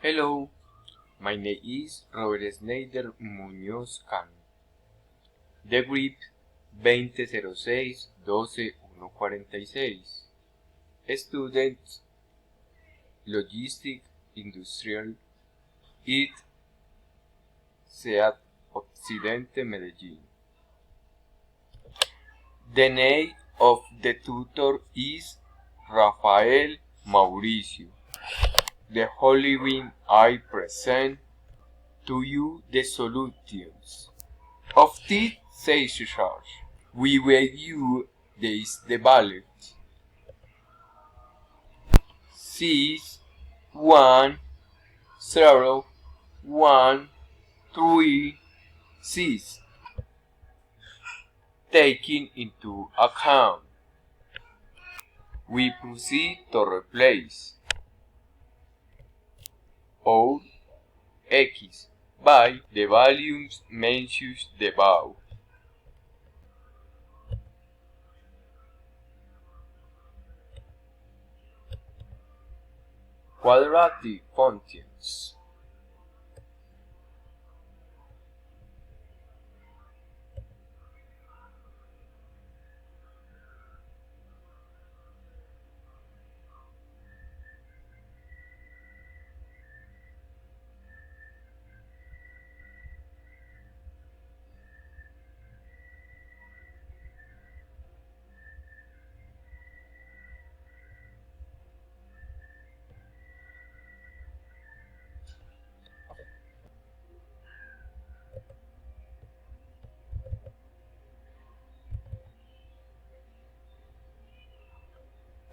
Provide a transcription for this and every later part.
Hello, my name is Robert Snyder Muñoz Cano. The grip 2006-12-146. Students, Logistic, Industrial, IT, SEAT Occidente, Medellín. The name of the tutor is Rafael Mauricio. The following I present to you the solutions of this search. We review this the value 6 1 0 1 3 6, taking into account. We proceed to replace our x by the values mentioned above. Quadratic functions.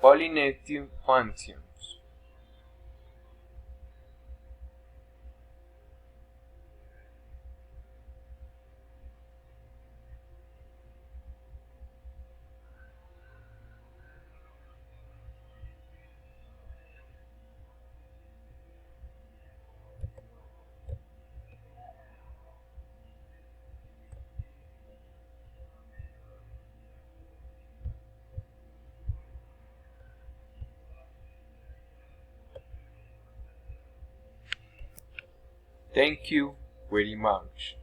Polynomial functions. Thank you very much.